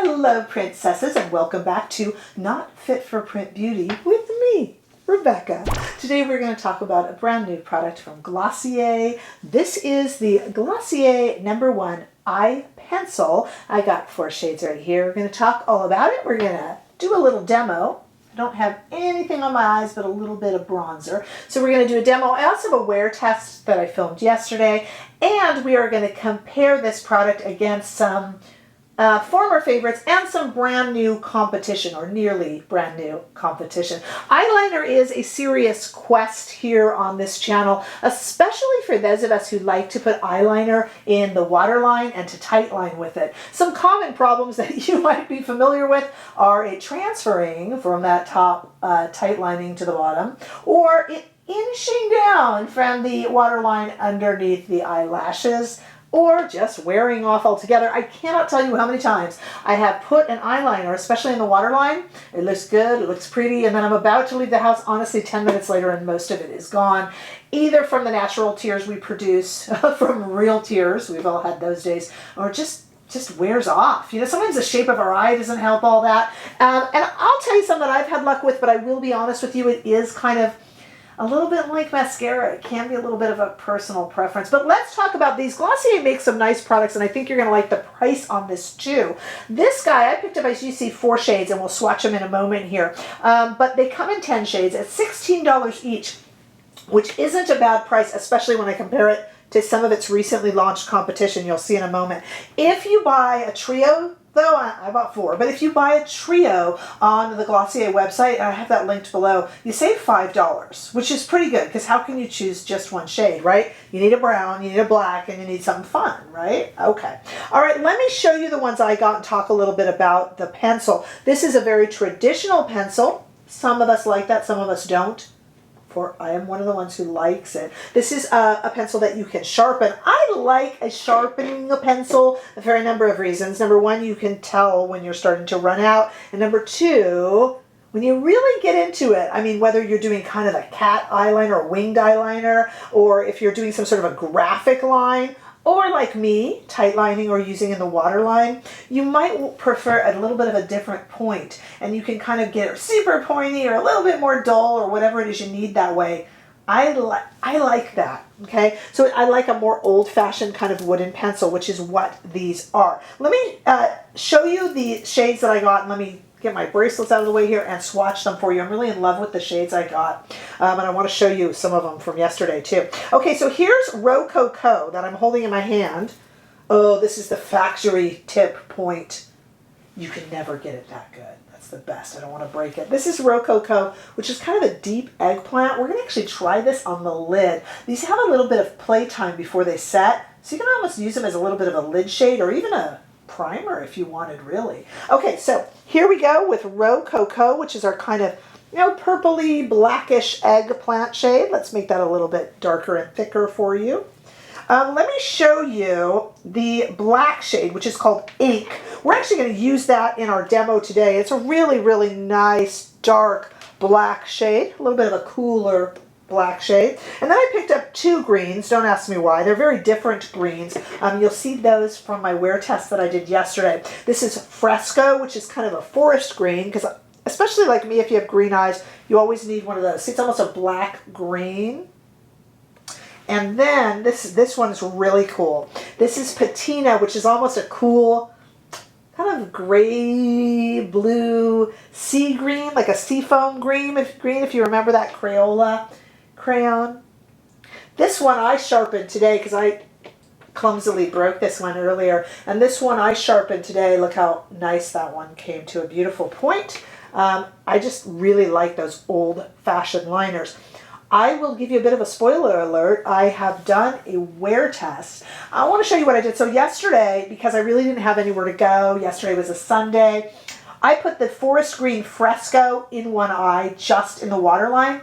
Hello, princesses, and welcome back to Not Fit for Print Beauty with me, Rebecca. Today we're going to talk about a brand new product from Glossier. This is the Glossier #1 Eye Pencil. I got 4 shades right here. We're going to talk all about it. We're going to do a little demo. I don't have anything on my eyes but a little bit of bronzer. So we're going to do a demo. I also have a wear test that I filmed yesterday, and we are going to compare this product against some former favorites and some brand new competition, or nearly brand new competition. Eyeliner is a serious quest here on this channel, especially for those of us who like to put eyeliner in the waterline and to tightline with it. Some common problems that you might be familiar with are it transferring from that top tightlining to the bottom, or it inching down from the waterline underneath the eyelashes, or just wearing off altogether. I cannot tell you how many times I have put an eyeliner, especially in the waterline. It looks good, it looks pretty, and then I'm about to leave the house, honestly, 10 minutes later, and most of it is gone. Either from the natural tears we produce, from real tears, we've all had those days, or just wears off. You know, sometimes the shape of our eye doesn't help all that. And I'll tell you something that I've had luck with, but I will be honest with you, it is kind of a little bit like mascara. It can be a little bit of a personal preference. But let's talk about these. Glossier makes some nice products, and I think you're going to like the price on this too. This guy, I picked up, as you see, 4 shades, and we'll swatch them in a moment here. But they come in 10 shades at $16 each, which isn't a bad price, especially when I compare it to some of its recently launched competition. You'll see in a moment. If you buy a trio, though, I bought 4, but if you buy a trio on the Glossier website, and I have that linked below, you save $5, which is pretty good, because how can you choose just one shade, right? You need a brown, you need a black, and you need something fun, right? Okay. All right, let me show you the ones I got and talk a little bit about the pencil. This is a very traditional pencil. Some of us like that, some of us don't. I am one of the ones who likes it. This is a pencil that you can sharpen. I like a sharpening a pencil for a number of reasons. Number 1, you can tell when you're starting to run out. And number 2, when you really get into it, I mean, whether you're doing kind of a cat eyeliner or winged eyeliner, or if you're doing some sort of a graphic line, or like me, tightlining or using in the waterline, you might prefer a little bit of a different point, and you can kind of get super pointy or a little bit more dull or whatever it is you need that way. I like that, okay? So I like a more old-fashioned kind of wooden pencil, which is what these are. Let me show you the shades that I got, and let me get my bracelets out of the way here and swatch them for you. I'm really in love with the shades I got, and I want to show you some of them from yesterday too. Okay, so here's Rococo that I'm holding in my hand. Oh, this is the factory tip point. You can never get it that good. That's the best. I don't want to break it. This is Rococo, which is kind of a deep eggplant. We're going to actually try this on the lid. These have a little bit of playtime before they set, so you can almost use them as a little bit of a lid shade, or even a primer if you wanted, really. Okay, so here we go with Rococo, which is our kind of, you know, purpley blackish eggplant shade. Let's make that a little bit darker and thicker for you. Let me show you the black shade, which is called Ink. We're actually going to use that in our demo today. It's a really, really nice dark black shade, a little bit of a cooler black shade. And then I picked up 2 greens. Don't ask me why. They're very different greens. You'll see those from my wear test that I did yesterday. This is Fresco, which is kind of a forest green, because especially like me, if you have green eyes, you always need one of those. See, it's almost a black green. And then this one is really cool. This is Patina, which is almost a cool kind of gray blue sea green, like a seafoam green, if you remember that Crayola crayon. This one I sharpened today because I clumsily broke this one earlier, and this one I sharpened today. Look how nice that one came to a beautiful point. I just really like those old-fashioned liners. I will give you a bit of a spoiler alert. I have done a wear test. I want to show you what I did. So yesterday, because I really didn't have anywhere to go, yesterday was a Sunday, I put the forest green Fresco in one eye, just in the waterline.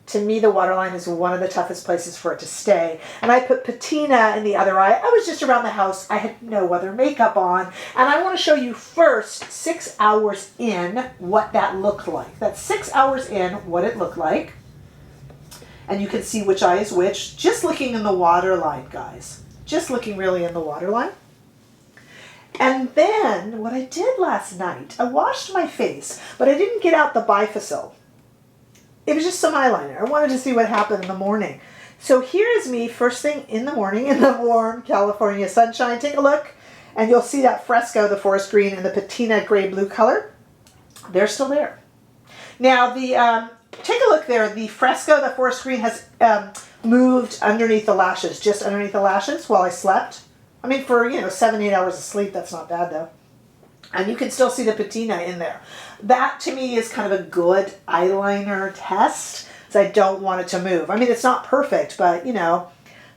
To me, the waterline is one of the toughest places for it to stay. And I put Patina in the other eye. I was just around the house. I had no other makeup on. And I want to show you first, 6 hours in, what that looked like. That's 6 hours in, what it looked like. And you can see which eye is which, just looking in the waterline, guys. Just looking really in the waterline. And then what I did last night, I washed my face, but I didn't get out the bifocil. It was just some eyeliner. I wanted to see what happened in the morning. So here is me first thing in the morning in the warm California sunshine. Take a look and you'll see that Fresco, the forest green, and the Patina gray blue color. They're still there. Now take a look there. The Fresco, the forest green, has moved underneath the lashes, just underneath the lashes while I slept. I mean, for 7-8 hours of sleep, that's not bad though. And you can still see the Patina in there. That to me is kind of a good eyeliner test, because I don't want it to move. I mean, it's not perfect, but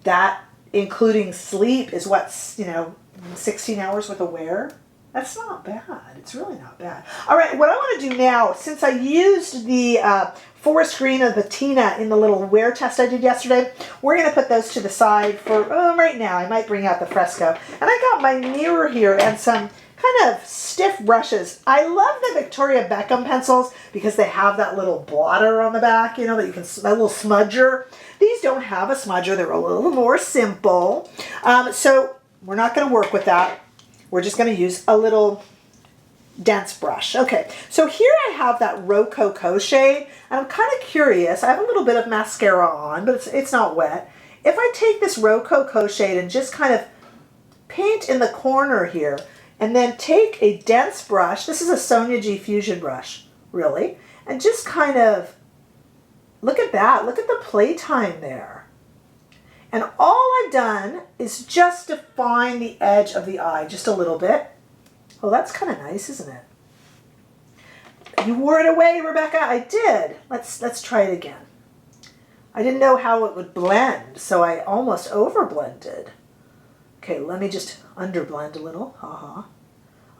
that including sleep is what, 16 hours worth of wear. That's not bad. It's really not bad. All right, what I want to do now, since I used the forest green and the Patina in the little wear test I did yesterday, we're going to put those to the side for right now. I might bring out the Fresco. And I got my mirror here and some kind of stiff brushes. I love the Victoria Beckham pencils because they have that little blotter on the back, that you can, that little smudger. These don't have a smudger. They're a little more simple. So we're not going to work with that. We're just going to use a little dense brush. Okay, so here I have that Rococo shade, and I'm kind of curious. I have a little bit of mascara on, but it's not wet. If I take this Rococo shade and just kind of paint in the corner here, and then take a dense brush, this is a Sonia G Fusion brush, really, and just kind of, look at that, look at the playtime there. And all I've done is just define the edge of the eye just a little bit. Oh, that's kind of nice, isn't it? You wore it away, Rebecca. I did. Let's try it again. I didn't know how it would blend, so I almost overblended. Okay, let me just underblend a little. Oh,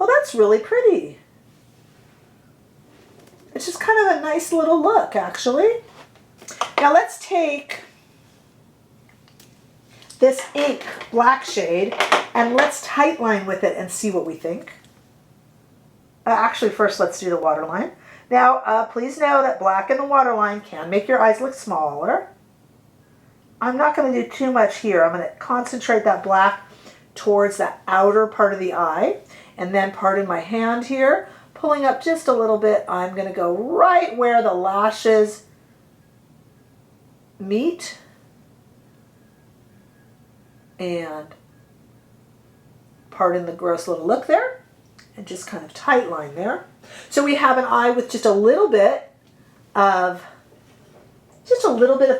that's really pretty. It's just kind of a nice little look, actually. Now let's take this ink black shade and let's tightline with it and see what we think. Actually, first let's do the waterline. Now, please know that black in the waterline can make your eyes look smaller. I'm not going to do too much here. I'm going to concentrate that black towards the outer part of the eye, and then pardon my hand here, pulling up just a little bit, I'm going to go right where the lashes meet, and pardon the gross little look there, and just kind of tight line there. So we have an eye with just a little bit of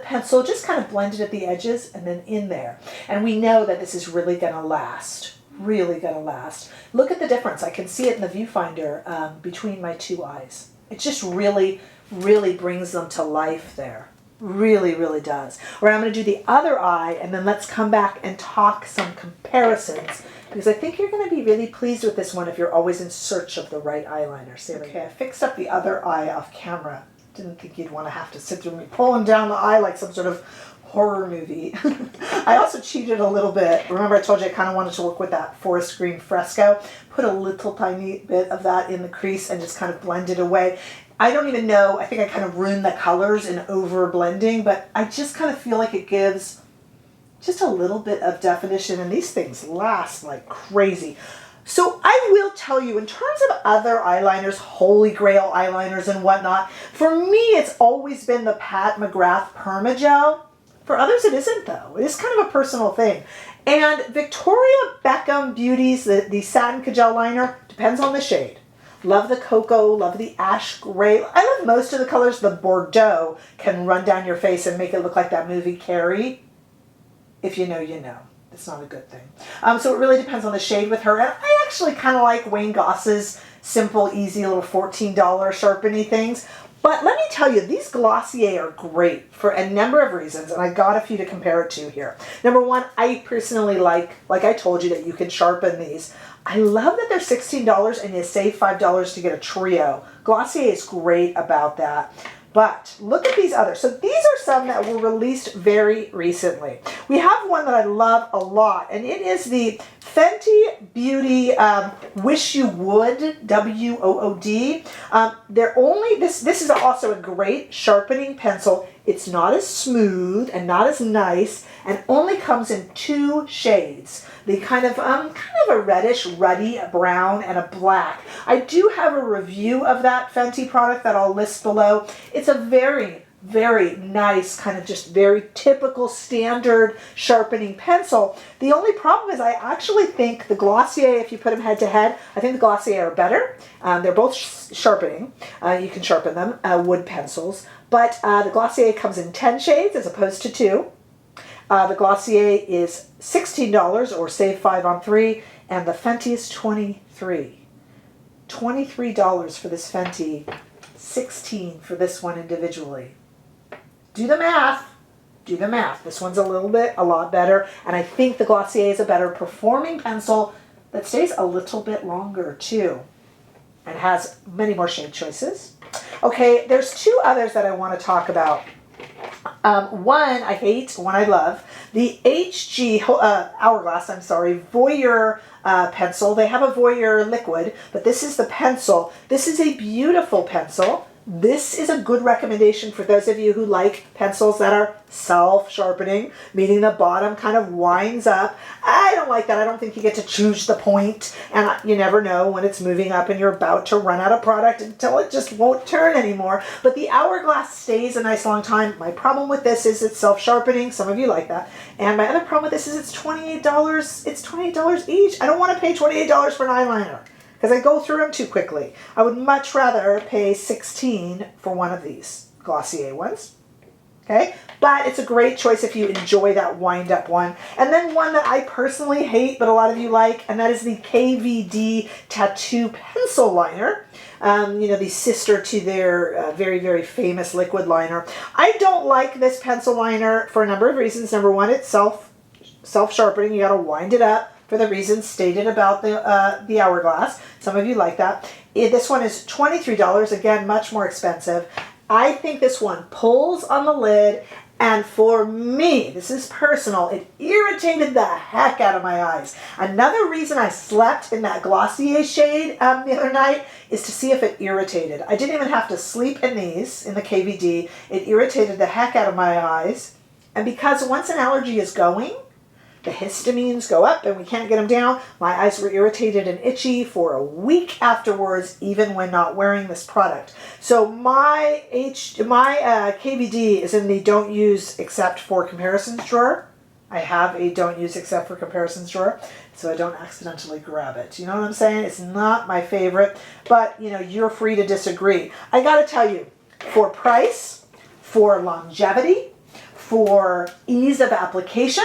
pencil, just kind of blended at the edges and then in there. And we know that this is really going to last, really going to last. Look at the difference. I can see it in the viewfinder between my two eyes. It just really, really brings them to life there. Really, really does. All right, I'm going to do the other eye, and then let's come back and talk some comparisons, because I think you're going to be really pleased with this one if you're always in search of the right eyeliner. Okay, I fixed up the other eye off camera. Didn't think you'd want to have to sit through me pulling down the eye like some sort of horror movie. I also cheated a little bit. Remember I told you I kind of wanted to work with that forest green Fresco. Put a little tiny bit of that in the crease and just kind of blend it away. I don't even know, I think I kind of ruined the colors in over blending, but I just kind of feel like it gives just a little bit of definition, and these things last like crazy. So I will tell you, in terms of other eyeliners, holy grail eyeliners and whatnot, for me it's always been the McGrath Permagel. For others it isn't though. It is kind of a personal thing. And Victoria Beckham Beauty's, the Satin Kajal liner, depends on the shade. Love the cocoa, love the ash gray. I love most of the colors. The Bordeaux can run down your face and make it look like that movie Carrie. If you know, you know. It's not a good thing. So it really depends on the shade with her. And I actually kind of like Wayne Goss's simple, easy little $14 sharpeny things. But let me tell you, these Glossier are great for a number of reasons, and I got a few to compare it to here. Number one, I personally like I told you, that you can sharpen these. I love that they're $16 and you save $5 to get a trio. Glossier is great about that. But look at these others. So these are some that were released very recently. We have one that I love a lot, and it is the Fenty Beauty Wish You Would, W-O-O-D. They're only, this is also a great sharpening pencil. It's not as smooth and not as nice, and only comes in 2 shades. The kind of a reddish, ruddy brown and a black. I do have a review of that Fenty product that I'll list below. It's a very, very nice, kind of just very typical standard sharpening pencil. The only problem is I actually think the Glossier, if you put them head to head, I think the Glossier are better. They're both sharpening. You can sharpen them, wood pencils. But the Glossier comes in 10 shades as opposed to 2. The Glossier is $16 or save 5 on 3. And the Fenty is $23. $23 for this Fenty. $16 for this one individually. Do the math. Do the math. This one's a lot better. And I think the Glossier is a better performing pencil that stays a little bit longer too. And has many more shade choices. Okay, there's 2 others that I want to talk about. One I hate, one I love. The Hourglass, Voyeur pencil. They have a Voyeur liquid, but this is the pencil. This is a beautiful pencil. This is a good recommendation for those of you who like pencils that are self-sharpening, meaning the bottom kind of winds up. I don't like that. I don't think you get to choose the point, and you never know when it's moving up and you're about to run out of product until it just won't turn anymore. But the Hourglass stays a nice long time. My problem with this is it's self-sharpening. Some of you like that. And my other problem with this is it's $28. It's $28 each. I don't want to pay $28 for an eyeliner, because I go through them too quickly. I would much rather pay $16 for one of these Glossier ones. Okay, but it's a great choice if you enjoy that wind-up one. And then one that I personally hate, but a lot of you like, and that is the KVD Tattoo Pencil Liner. The sister to their very, very famous liquid liner. I don't like this pencil liner for a number of reasons. Number one, it's self-sharpening. You got to wind it up for the reasons stated about the Hourglass. Some of you like that. This one is $23, again, much more expensive. I think this one pulls on the lid, and for me, this is personal, it irritated the heck out of my eyes. Another reason I slept in that Glossier shade the other night is to see if it irritated. I didn't even have to sleep in these, in the KVD. It irritated the heck out of my eyes. And because once an allergy is going, the histamines go up and we can't get them down. My eyes were irritated and itchy for a week afterwards, even when not wearing this product. So my KVD is in the don't use except for comparisons drawer. I have a don't use except for comparisons drawer, so I don't accidentally grab it. You know what I'm saying? It's not my favorite, but you're free to disagree. I gotta tell you, for price, for longevity, for ease of application,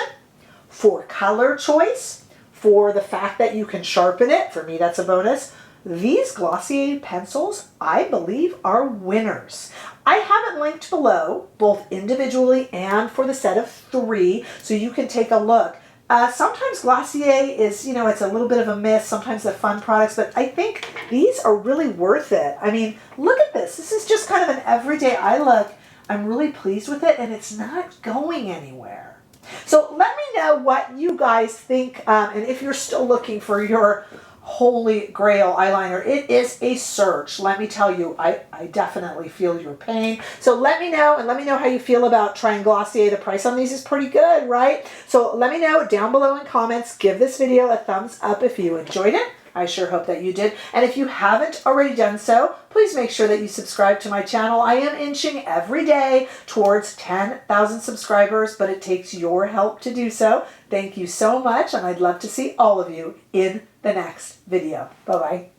for color choice, for the fact that you can sharpen it, for me that's a bonus, these Glossier pencils, I believe, are winners. I have it linked below, both individually and for the set of 3, so you can take a look. Sometimes Glossier is, it's a little bit of a miss, sometimes the fun products, but I think these are really worth it. I mean, look at this. This is just kind of an everyday eye look. I'm really pleased with it, and it's not going anywhere. So let me know what you guys think, and if you're still looking for your holy grail eyeliner, it is a search. Let me tell you, I definitely feel your pain. So let me know, and let me know how you feel about trying Glossier. The price on these is pretty good, right? So let me know down below in comments. Give this video a thumbs up if you enjoyed it. I sure hope that you did. And if you haven't already done so, please make sure that you subscribe to my channel. I am inching every day towards 10,000 subscribers, but it takes your help to do so. Thank you so much, and I'd love to see all of you in the next video. Bye-bye.